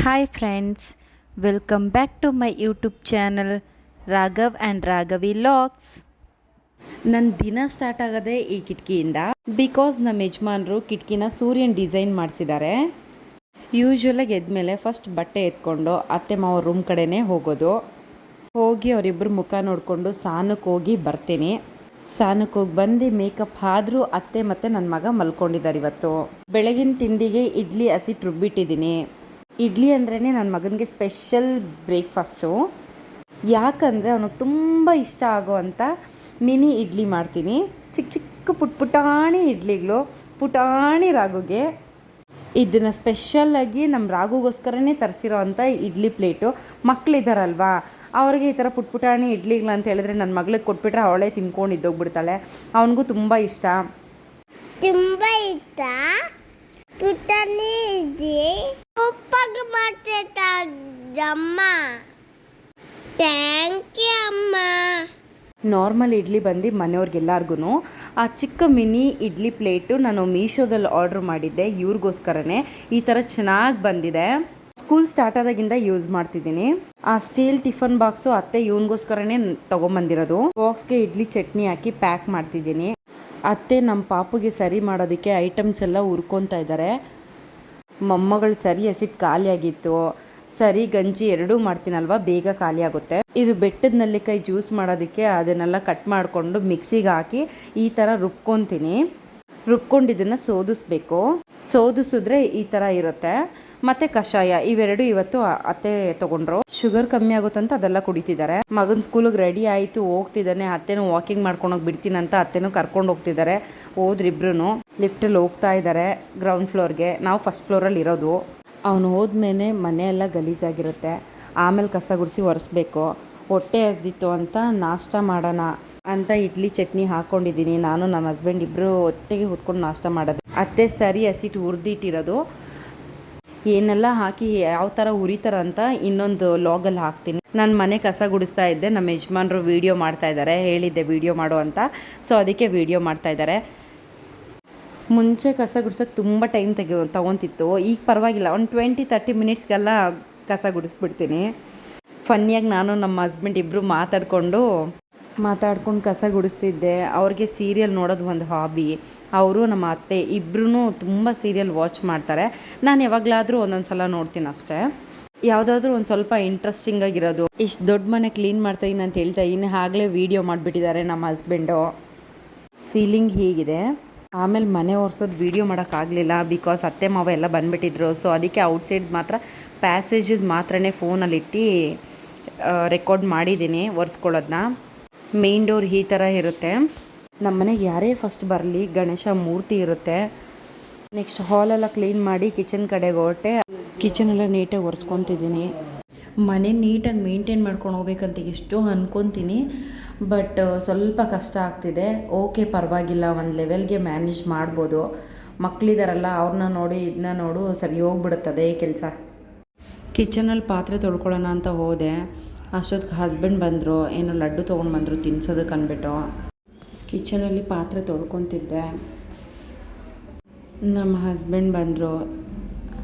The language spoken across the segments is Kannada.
Hi friends, welcome back to my YouTube channel Raghav and Raghavi Vlogs. ನನ್ನ ದಿನ ಸ್ಟಾರ್ಟ್ ಆಗೋದೇ ಈ ಕಿಟಕಿಯಿಂದ ಬಿಕಾಸ್ ನಮ್ಮ ಯಜಮಾನರು ಕಿಟಕಿನ ಸೂರ್ಯನ ಡಿಸೈನ್ ಮಾಡಿಸಿದ್ದಾರೆ. ಯೂಶ್ವಲಾಗಿ ಎದ್ಮೇಲೆ ಫಸ್ಟ್ ಬಟ್ಟೆ ಎತ್ಕೊಂಡು ಅತ್ತೆ ಮಾವ ರೂಮ್ ಕಡೆನೇ ಹೋಗೋದು. ಹೋಗಿ ಅವರಿಬ್ಬರು ಮುಖ ನೋಡಿಕೊಂಡು ಸ್ನಾನಕ್ಕೆ ಹೋಗಿ ಬರ್ತೀನಿ. ಸ್ನಾನಕ್ಕೆ ಹೋಗಿ ಬಂದು ಮೇಕಪ್ ಆದರೂ ಅತ್ತೆ ಮತ್ತು ನನ್ನ ಮಗ ಮಲ್ಕೊಂಡಿದ್ದಾರೆ. ಇವತ್ತು ಬೆಳಗಿನ ತಿಂಡಿಗೆ ಇಡ್ಲಿ ಹಸಿಟ್ಟು ರುಬ್ಬಿಟ್ಟಿದ್ದೀನಿ. ಇಡ್ಲಿ ಅಂದ್ರೇ ನನ್ನ ಮಗನಿಗೆ ಸ್ಪೆಷಲ್ ಬ್ರೇಕ್ಫಾಸ್ಟು. ಯಾಕಂದರೆ ಅವನಿಗೆ ತುಂಬ ಇಷ್ಟ ಆಗೋವಂಥ ಮಿನಿ ಇಡ್ಲಿ ಮಾಡ್ತೀನಿ. ಚಿಕ್ಕ ಚಿಕ್ಕ ಪುಟಾಣಿ ಇಡ್ಲಿಗಳು, ಪುಟಾಣಿ ರಾಗುಗೆ. ಇದನ್ನು ಸ್ಪೆಷಲ್ಲಾಗಿ ನಮ್ಮ ರಾಗುಗೋಸ್ಕರನೇ ತರಿಸಿರೋ ಅಂಥ ಇಡ್ಲಿ ಪ್ಲೇಟು. ಮಕ್ಕಳಿದ್ದಾರಲ್ವಾ, ಅವ್ರಿಗೆ ಈ ಥರ ಪುಟಾಣಿ ಇಡ್ಲಿಗಳು ಅಂತ ಹೇಳಿದ್ರೆ ನನ್ನ ಮಗಳಿಗೆ ಕೊಟ್ಬಿಟ್ರೆ ಅವಳೇ ತಿನ್ಕೊಂಡು ಇದ್ದೋಗ್ಬಿಡ್ತಾಳೆ. ಅವನಿಗೂ ತುಂಬ ಇಷ್ಟ. ಪುಟಾಣಿ ಇಡ್ಲಿ ಉಪ್ಪಾಗಿ ಮಾಡ್ತಿದ್ದಮ್ಮ. ಥ್ಯಾಂಕ್ ಯು ಅಮ್ಮ. ನಾರ್ಮಲ್ ಇಡ್ಲಿ ಬಂದು ಮನೆಯವ್ರಿಗೆಲ್ಲರಿಗೂ ಆ ಚಿಕ್ಕ ಮಿನಿ ಇಡ್ಲಿ ಪ್ಲೇಟು ನಾನು ಮೀಶೋದಲ್ಲಿ ಆರ್ಡ್ರ್ ಮಾಡಿದ್ದೆ. ಇವ್ರಿಗೋಸ್ಕರನೇ ಈ ಥರ ಚೆನ್ನಾಗಿ ಬಂದಿದೆ. ಸ್ಕೂಲ್ ಸ್ಟಾರ್ಟ್ ಆದಾಗಿಂದ ಯೂಸ್ ಮಾಡ್ತಿದ್ದೀನಿ. ಆ ಸ್ಟೀಲ್ ಟಿಫನ್ ಬಾಕ್ಸು ಅತ್ತೆ ಇವನಿಗೋಸ್ಕರನೇ ತೊಗೊಂಬಂದಿರೋದು. ಬಾಕ್ಸ್ಗೆ ಇಡ್ಲಿ ಚಟ್ನಿ ಹಾಕಿ ಪ್ಯಾಕ್ ಮಾಡ್ತಿದ್ದೀನಿ. ಅತ್ತೆ ನಮ್ಮ ಪಾಪುಗೆ ಸರಿ ಮಾಡೋದಕ್ಕೆ ಐಟಮ್ಸ್ ಎಲ್ಲ ಹುರ್ಕೊತಾ ಇದ್ದಾರೆ. ಮೊಮ್ಮಗಳು ಸರಿ ಹಸಿಟ್ಟು ಖಾಲಿಯಾಗಿತ್ತು. ಸರಿ ಗಂಜಿ ಎರಡೂ ಮಾಡ್ತೀನಲ್ವ, ಬೇಗ ಖಾಲಿ ಆಗುತ್ತೆ. ಇದು ಬೆಟ್ಟದ ನೆಲ್ಲಿಕಾಯಿ ಜ್ಯೂಸ್ ಮಾಡೋದಕ್ಕೆ ಅದನ್ನೆಲ್ಲ ಕಟ್ ಮಾಡಿಕೊಂಡು ಮಿಕ್ಸಿಗೆ ಹಾಕಿ ಈ ಥರ ರುಬ್ಕೊತೀನಿ. ರುಬ್ಕೊಂಡಿದ್ದನ್ನು ಸೋದಿಸ್ಬೇಕು. ಸೋದಿಸಿದ್ರೆ ಈ ಥರ ಇರುತ್ತೆ. ಮತ್ತು ಕಷಾಯ, ಇವೆರಡು ಇವತ್ತು ಅತ್ತೆ ತೊಗೊಂಡ್ರು. ಶುಗರ್ ಕಮ್ಮಿ ಆಗುತ್ತಂತ ಅದೆಲ್ಲ ಕುಡಿತಿದ್ದಾರೆ. ಮಗನ ಸ್ಕೂಲಿಗೆ ರೆಡಿ ಆಯಿತು, ಹೋಗ್ತಿದ್ದಾನೆ. ಅತ್ತೆನೂ ವಾಕಿಂಗ್ ಮಾಡ್ಕೊಂಡೋಗಿ ಬಿಡ್ತೀನಂತ ಅತ್ತೆನೂ ಕರ್ಕೊಂಡು ಹೋಗ್ತಿದ್ದಾರೆ. ಹೋದ್ರಿಬ್ರು ಲಿಫ್ಟಲ್ಲಿ ಹೋಗ್ತಾ ಇದ್ದಾರೆ ಗ್ರೌಂಡ್ ಫ್ಲೋರ್ಗೆ. ನಾವು ಫಸ್ಟ್ ಫ್ಲೋರಲ್ಲಿ ಇರೋದು. ಅವನು ಹೋದ್ಮೇಲೆ ಮನೆಯೆಲ್ಲ ಗಲೀಜಾಗಿರುತ್ತೆ. ಆಮೇಲೆ ಕಸ ಗುಡಿಸಿ ಒರೆಸ್ಬೇಕು. ಹೊಟ್ಟೆ ಹಸ್ದಿತ್ತು ಅಂತ ನಾಷ್ಟ ಮಾಡೋಣ ಅಂತ ಇಡ್ಲಿ ಚಟ್ನಿ ಹಾಕ್ಕೊಂಡಿದ್ದೀನಿ. ನಾನು ನಮ್ಮ ಹಸ್ಬೆಂಡ್ ಇಬ್ಬರು ಒಟ್ಟಿಗೆ ಕೂತ್ಕೊಂಡು ನಾಷ್ಟ ಮಾಡೋದು. ಅತ್ತೆ ಸರಿ ಹಸಿಟ್ಟು ಹುರಿದಿಟ್ಟಿರೋದು ಏನೆಲ್ಲ ಹಾಕಿ ಯಾವ ಥರ ಹುರಿತಾರ ಅಂತ ಇನ್ನೊಂದು ಲಾಗಲ್ಲಿ ಹಾಕ್ತೀನಿ. ನಾನು ಮನೆ ಕಸ ಗುಡಿಸ್ತಾ ಇದ್ದೆ. ನಮ್ಮ ಯಜಮಾನರು ವೀಡಿಯೋ ಮಾಡ್ತಾ ಇದ್ದಾರೆ. ಹೇಳಿದ್ದೆ ವೀಡಿಯೋ ಮಾಡು ಅಂತ, ಸೊ ಅದಕ್ಕೆ ವೀಡಿಯೋ ಮಾಡ್ತಾ ಇದ್ದಾರೆ. ಮುಂಚೆ ಕಸ ಗುಡ್ಸೋಕ್ಕೆ ತುಂಬ ಟೈಮ್ ತೊಗೊತಿತ್ತು. ಈಗ ಪರವಾಗಿಲ್ಲ, ಒಂದು 20-30 ಮಿನಿಟ್ಸ್ಗೆಲ್ಲ ಕಸ ಗುಡಿಸ್ಬಿಡ್ತೀನಿ. ಫನ್ನಿಯಾಗಿ ನಾನು ನಮ್ಮ ಹಸ್ಬೆಂಡ್ ಇಬ್ಬರು ಮಾತಾಡ್ಕೊಂಡು ಕಸ ಗುಡಿಸ್ತಿದ್ದೆ. ಅವ್ರಿಗೆ ಸೀರಿಯಲ್ ನೋಡೋದು ಒಂದು ಹಾಬಿ. ಅವರು ನಮ್ಮ ಅತ್ತೆ ಇಬ್ಬರೂ ತುಂಬ ಸೀರಿಯಲ್ ವಾಚ್ ಮಾಡ್ತಾರೆ. ನಾನು ಯಾವಾಗಲಾದರೂ ಒಂದೊಂದು ಸಲ ನೋಡ್ತೀನಿ ಅಷ್ಟೇ. ಯಾವುದಾದ್ರೂ ಒಂದು ಸ್ವಲ್ಪ ಇಂಟ್ರೆಸ್ಟಿಂಗ್ ಆಗಿರೋದು. ಇಷ್ಟು ದೊಡ್ಡ ಮನೆ ಕ್ಲೀನ್ ಮಾಡ್ತಾಯಿದ್ದೀನಿ ಅಂತ ಹೇಳ್ತಾ ಇದ್ದೀನಿ, ಆಗಲೇ ವೀಡಿಯೋ ಮಾಡಿಬಿಟ್ಟಿದ್ದಾರೆ ನಮ್ಮ ಹಸ್ಬೆಂಡು. ಸೀಲಿಂಗ್ ಹೀಗಿದೆ. ಆಮೇಲೆ ಮನೆ ಒರೆಸೋದು ವೀಡಿಯೋ ಮಾಡೋಕ್ಕಾಗಲಿಲ್ಲ, ಬಿಕಾಸ್ ಅತ್ತೆ ಮಾವ ಎಲ್ಲ ಬಂದುಬಿಟ್ಟಿದ್ರು. ಸೊ ಅದಕ್ಕೆ ಔಟ್ಸೈಡ್ ಮಾತ್ರ ಪ್ಯಾಸೇಜಸ್ ಮಾತ್ರನೇ ಫೋನಲ್ಲಿಟ್ಟು ರೆಕಾರ್ಡ್ ಮಾಡಿದ್ದೀನಿ ಒರೆಸ್ಕೊಳ್ಳೋದನ್ನ. ಮೇನ್ ಡೋರ್ ಈ ಥರ ಇರುತ್ತೆ. ನಮ್ಮ ಮನೆಗೆ ಯಾರೇ ಫಸ್ಟ್ ಬರಲಿ ಗಣೇಶ ಮೂರ್ತಿ ಇರುತ್ತೆ. ನೆಕ್ಸ್ಟ್ ಹಾಲೆಲ್ಲ ಕ್ಲೀನ್ ಮಾಡಿ ಕಿಚನ್ ಕಡೆಗೆ ಹೊರಟೆ. ಕಿಚನೆಲ್ಲ ನೀಟಾಗಿ ಒರೆಸ್ಕೊತಿದ್ದೀನಿ. ಮನೆ ನೀಟಾಗಿ ಮೇಂಟೈನ್ ಮಾಡ್ಕೊಂಡು ಹೋಗ್ಬೇಕಂತ ಎಷ್ಟು ಅಂದ್ಕೊತೀನಿ. ಬಟ್ ಸ್ವಲ್ಪ ಕಷ್ಟ ಆಗ್ತಿದೆ. ಓಕೆ, ಪರವಾಗಿಲ್ಲ, ಒಂದು ಲೆವೆಲ್ಗೆ ಮ್ಯಾನೇಜ್ ಮಾಡ್ಬೋದು. ಮಕ್ಕಳಿದಾರಲ್ಲ, ಅವ್ರನ್ನ ನೋಡಿ ಇದನ್ನ ನೋಡು ಸರಿ ಹೋಗ್ಬಿಡುತ್ತದೆ ಕೆಲಸ. ಕಿಚನಲ್ಲಿ ಪಾತ್ರೆ ತೊಳ್ಕೊಳ್ಳೋಣ ಅಂತ ಹೋದೆ. ಅಷ್ಟೊತ್ತಿಗೆ ಹಸ್ಬೆಂಡ್ ಬಂದರು. ಏನೋ ಲಡ್ಡು ತೊಗೊಂಡು ಬಂದರು ತಿನ್ಸೋದಕ್ಕೆ ಅಂದ್ಬಿಟ್ಟು. ಕಿಚನಲ್ಲಿ ಪಾತ್ರೆ ತೊಳ್ಕೊತಿದ್ದೆ. ನಮ್ಮ ಹಸ್ಬೆಂಡ್ ಬಂದರು.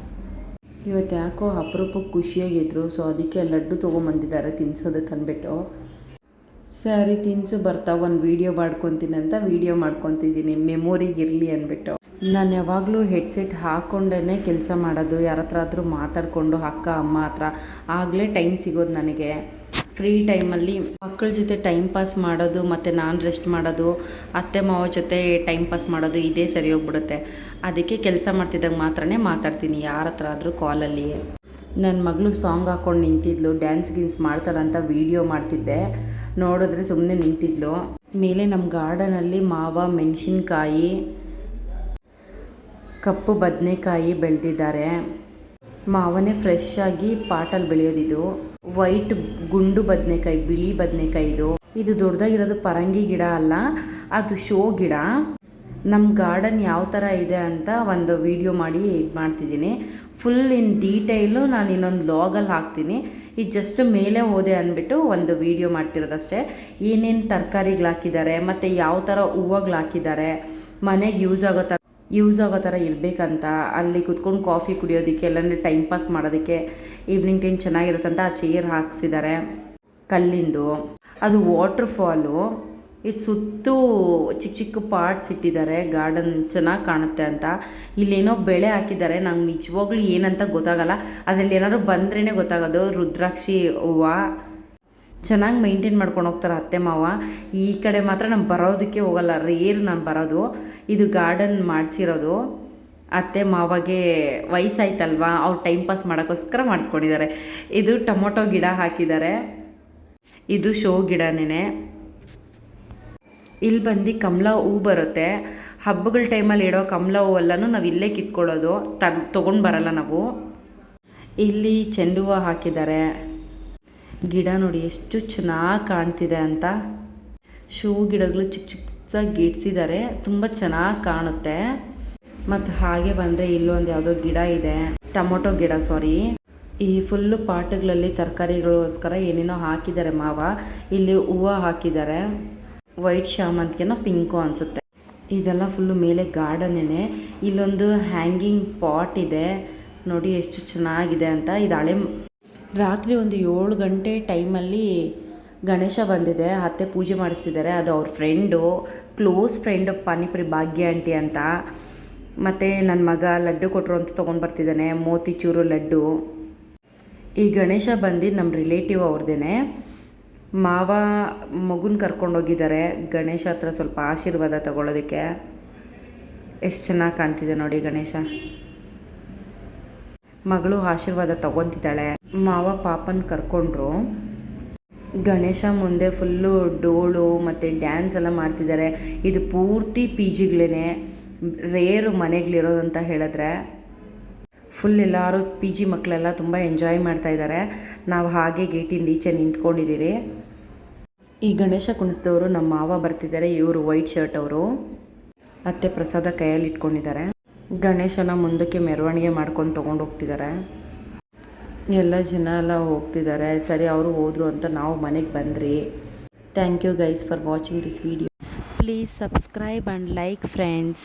ಇವತ್ತು ಯಾಕೋ ಅಪರೂಪಕ್ಕೆ ಖುಷಿಯಾಗಿದ್ದರು. ಸೊ ಅದಕ್ಕೆ ಲಡ್ಡು ತೊಗೊಂಬಂದಿದ್ದಾರೆ ತಿನ್ಸೋದಕ್ಕೆ ಅಂದ್ಬಿಟ್ಟು. ಸರಿ ತಿನ್ಸು ಬರ್ತಾ ಒಂದು ವೀಡಿಯೋ ಮಾಡ್ಕೊತೀನಿ ಅಂತ ವೀಡಿಯೋ ಮಾಡ್ಕೊತಿದ್ದೀನಿ, ಮೆಮೊರಿಗೆ ಇರಲಿ ಅಂದ್ಬಿಟ್ಟು. ನಾನು ಯಾವಾಗಲೂ ಹೆಡ್ಸೆಟ್ ಹಾಕ್ಕೊಂಡೇ ಕೆಲಸ ಮಾಡೋದು. ಯಾರ ಹತ್ರ ಆದರೂ ಮಾತಾಡಿಕೊಂಡು ಅಕ್ಕ ಅಮ್ಮ ಹತ್ರ ಆಗಲೇ ಟೈಮ್ ಸಿಗೋದು ನನಗೆ. ಫ್ರೀ ಟೈಮಲ್ಲಿ ಮಕ್ಕಳ ಜೊತೆ ಟೈಮ್ ಪಾಸ್ ಮಾಡೋದು ಮತ್ತು ನಾನು ರೆಸ್ಟ್ ಮಾಡೋದು, ಅತ್ತೆ ಮಾವ ಜೊತೆ ಟೈಮ್ ಪಾಸ್ ಮಾಡೋದು, ಇದೇ ಸರಿ ಹೋಗ್ಬಿಡುತ್ತೆ. ಅದಕ್ಕೆ ಕೆಲಸ ಮಾಡ್ತಿದ್ದಾಗ ಮಾತ್ರನೇ ಮಾತಾಡ್ತೀನಿ ಯಾರ ಹತ್ರ ಆದರೂ ಕಾಲಲ್ಲಿ. ನನ್ನ ಮಗಳು ಸಾಂಗ್ ಹಾಕ್ಕೊಂಡು ನಿಂತಿದ್ಲು. ಡ್ಯಾನ್ಸ್ ಗಿನ್ಸ್ ಮಾಡ್ತಾರಂತ ವೀಡಿಯೋ ಮಾಡ್ತಿದ್ದೆ. ನೋಡಿದ್ರೆ ಸುಮ್ಮನೆ ನಿಂತಿದ್ಲು. ಮೇಲೆ ನಮ್ಮ ಗಾರ್ಡನಲ್ಲಿ ಮಾವ ಮೆಣಸಿನ್ಕಾಯಿ, ಕಪ್ಪು ಬದನೆಕಾಯಿ ಬೆಳೆದಿದ್ದಾರೆ. ಮಾವನೇ ಫ್ರೆಶ್ ಆಗಿ ಪಾಟಲ್ಲಿ ಬೆಳೆಯೋದಿದು. ವೈಟ್ ಗುಂಡು ಬದನೆಕಾಯಿ, ಬಿಳಿ ಬದನೆಕಾಯಿ. ಇದು ದೊಡ್ಡದಾಗಿರೋದು ಪರಂಗಿ ಗಿಡ ಅಲ್ಲ, ಅದು ಶೋ ಗಿಡ. ನಮ್ಮ ಗಾರ್ಡನ್ ಯಾವ ಥರ ಇದೆ ಅಂತ ಒಂದು ವೀಡಿಯೋ ಮಾಡಿ ಇದು ಮಾಡ್ತಿದ್ದೀನಿ. ಫುಲ್ ಇನ್ ಡೀಟೈಲು ನಾನು ಇನ್ನೊಂದು ಲಾಗಲ್ಲಿ ಹಾಕ್ತೀನಿ. ಇದು ಜಸ್ಟ್ ಮೇಲೆ ಹೋದೆ ಅಂದ್ಬಿಟ್ಟು ಒಂದು ವೀಡಿಯೋ ಮಾಡ್ತಿರೋದಷ್ಟೇ. ಏನೇನು ತರಕಾರಿಗಳು ಹಾಕಿದ್ದಾರೆ ಮತ್ತು ಯಾವ ಥರ ಹೂವುಗಳು ಹಾಕಿದ್ದಾರೆ, ಮನೆಗೆ ಯೂಸ್ ಆಗೋ ಥರ ಯೂಸ್ ಆಗೋ ಥರ ಇರಬೇಕಂತ ಅಲ್ಲಿ ಕುತ್ಕೊಂಡು ಕಾಫಿ ಕುಡಿಯೋದಕ್ಕೆ ಎಲ್ಲಂದರೆ ಟೈಮ್ ಪಾಸ್ ಮಾಡೋದಕ್ಕೆ ಈವ್ನಿಂಗ್ ಟೈಮ್ ಚೆನ್ನಾಗಿರುತ್ತಂತ ಆ ಚೇರ್ ಹಾಕ್ಸಿದ್ದಾರೆ ಕಲ್ಲಿಂದು. ಅದು ವಾಟರ್ ಫಾಲು. ಇದು ಸುತ್ತೂ ಚಿಕ್ಕ ಚಿಕ್ಕ ಪಾರ್ಟ್ಸ್ ಇಟ್ಟಿದ್ದಾರೆ, ಗಾರ್ಡನ್ ಚೆನ್ನಾಗಿ ಕಾಣುತ್ತೆ ಅಂತ. ಇಲ್ಲೇನೋ ಬೆಳೆ ಹಾಕಿದ್ದಾರೆ, ನಂಗೆ ನಿಜವಾಗ್ಲೂ ಏನಂತ ಗೊತ್ತಾಗಲ್ಲ. ಅದರಲ್ಲಿ ಏನಾದ್ರು ಬಂದ್ರೇ ಗೊತ್ತಾಗೋದು. ರುದ್ರಾಕ್ಷಿ ಹೂವು ಚೆನ್ನಾಗಿ ಮೈಂಟೈನ್ ಮಾಡ್ಕೊಂಡು ಹೋಗ್ತಾರೆ ಅತ್ತೆ ಮಾವ. ಈ ಕಡೆ ಮಾತ್ರ ನಾನು ಬರೋದಕ್ಕೆ ಹೋಗಲ್ಲ, ರೇರ್ ನಾನು ಬರೋದು. ಇದು ಗಾರ್ಡನ್ ಮಾಡಿಸಿರೋದು ಅತ್ತೆ ಮಾವಾಗೆ ವಯಸ್ಸಾಯ್ತಲ್ವಾ, ಅವ್ರು ಟೈಮ್ ಪಾಸ್ ಮಾಡೋಕ್ಕೋಸ್ಕರ ಮಾಡಿಸ್ಕೊಂಡಿದ್ದಾರೆ. ಇದು ಟೊಮೊಟೊ ಗಿಡ ಹಾಕಿದ್ದಾರೆ, ಇದು ಶೋ ಗಿಡನೇ. ಇಲ್ಲಿ ಬಂದು ಕಮಲ ಹೂ ಬರುತ್ತೆ, ಹಬ್ಬಗಳ ಟೈಮಲ್ಲಿ ಇಡೋ ಕಮಲ ಹೂವೆಲ್ಲನೂ ನಾವು ಇಲ್ಲೇ ಕಿತ್ಕೊಳ್ಳೋದು, ತೊಗೊಂಡು ಬರಲ್ಲ ನಾವು. ಇಲ್ಲಿ ಚೆಂಡು ಹೂವು ಹಾಕಿದ್ದಾರೆ. ಗಿಡ ನೋಡಿ ಎಷ್ಟು ಚೆನ್ನಾಗಿ ಕಾಣ್ತಿದೆ ಅಂತ. ಶೋ ಗಿಡಗಳು ಚಿಕ್ಕ ಚಿಕ್ಕದಾಗಿ ಗಿಡ್ಸಿದ್ದಾರೆ, ತುಂಬ ಚೆನ್ನಾಗಿ ಕಾಣುತ್ತೆ. ಮತ್ತು ಹಾಗೆ ಬಂದರೆ ಇಲ್ಲೊಂದು ಯಾವುದೋ ಗಿಡ ಇದೆ, ಟೊಮೊಟೊ ಗಿಡ ಸಾರಿ. ಈ ಫುಲ್ಲು ಪಾಟ್ಗಳಲ್ಲಿ ತರಕಾರಿಗಳಿಗೋಸ್ಕರ ಏನೇನೋ ಹಾಕಿದ್ದಾರೆ ಮಾವ. ಇಲ್ಲಿ ಹೂವು ಹಾಕಿದ್ದಾರೆ, ವೈಟ್ ಶಾಮಂತಿಗೆನ ಪಿಂಕು ಅನಿಸುತ್ತೆ. ಇದೆಲ್ಲ ಫುಲ್ಲು ಮೇಲೆ ಗಾರ್ಡನ್ನೇ. ಇಲ್ಲೊಂದು ಹ್ಯಾಂಗಿಂಗ್ ಪಾಟ್ ಇದೆ ನೋಡಿ ಎಷ್ಟು ಚೆನ್ನಾಗಿದೆ ಅಂತ. ಇದು ಹಳೆ ರಾತ್ರಿ ಒಂದು 7 ಗಂಟೆ ಟೈಮಲ್ಲಿ ಗಣೇಶ ಬಂದಿದೆ, ಅತ್ತೆ ಪೂಜೆ ಮಾಡಿಸ್ತಿದ್ದಾರೆ. ಅದು ಅವ್ರ ಫ್ರೆಂಡು, ಕ್ಲೋಸ್ ಫ್ರೆಂಡು ಪಾನಿಪುರಿ ಭಾಗ್ಯ ಆಂಟಿ ಅಂತ. ಮತ್ತು ನನ್ನ ಮಗ ಲಡ್ಡು ಕೊಟ್ಟರು ಅಂತ ತೊಗೊಂಡು ಬರ್ತಿದ್ದಾನೆ, ಮೋತಿಚೂರು ಲಡ್ಡು. ಈ ಗಣೇಶ ಬಂದು ನಮ್ಮ ರಿಲೇಟಿವ್ ಅವ್ರದ್ದೇನೆ. ಮಾವ ಮಗುನ ಕರ್ಕೊಂಡೋಗಿದ್ದಾರೆ ಗಣೇಶ ಹತ್ರ ಸ್ವಲ್ಪ ಆಶೀರ್ವಾದ ತಗೊಳ್ಳೋದಕ್ಕೆ. ಎಷ್ಟು ಚೆನ್ನಾಗಿ ಕಾಣ್ತಿದೆ ನೋಡಿ ಗಣೇಶ. ಮಗಳು ಆಶೀರ್ವಾದ ತಗೊತಿದ್ದಾಳೆ. ಮಾವ ಪಾಪನ ಕರ್ಕೊಂಡ್ರು. ಗಣೇಶ ಮುಂದೆ ಫುಲ್ಲು ಡೋಳು ಮತ್ತು ಡ್ಯಾನ್ಸ್ ಎಲ್ಲ ಮಾಡ್ತಿದ್ದಾರೆ. ಇದು ಪೂರ್ತಿ ಪಿ ಜಿಗಳೇ, ರೇರು ಮನೆಗಳಿರೋದು ಅಂತ ಹೇಳಿದ್ರೆ. ಫುಲ್ ಎಲ್ಲರೂ ಪಿ ಜಿ ಮಕ್ಕಳೆಲ್ಲ ತುಂಬ ಎಂಜಾಯ್ ಮಾಡ್ತಾಯಿದ್ದಾರೆ. ನಾವು ಹಾಗೆ ಗೇಟಿಂದ ಈಚೆ ನಿಂತ್ಕೊಂಡಿದ್ದೀವಿ. ಈ ಗಣೇಶ ಕುಣಿಸಿದವರು ನಮ್ಮ ಮಾವ ಬರ್ತಿದ್ದಾರೆ, ಇವರು ವೈಟ್ ಶರ್ಟ್ ಅವರು. ಅತ್ತೆ ಪ್ರಸಾದ ಕೈಯಲ್ಲಿ ಇಟ್ಕೊಂಡಿದ್ದಾರೆ. ಗಣೇಶನ ಮುಂದಕ್ಕೆ ಮೆರವಣಿಗೆ ಮಾಡ್ಕೊಂಡು ತೊಗೊಂಡು ಹೋಗ್ತಿದ್ದಾರೆ. ಎಲ್ಲ ಜನ ಎಲ್ಲ ಹೋಗ್ತಿದ್ದಾರೆ. ಸರಿ ಅವರು ಹೋದರು ಅಂತ ನಾವು ಮನೆಗೆ ಬಂದ್ರಿ. Thank you guys for watching this video. Please subscribe and like friends.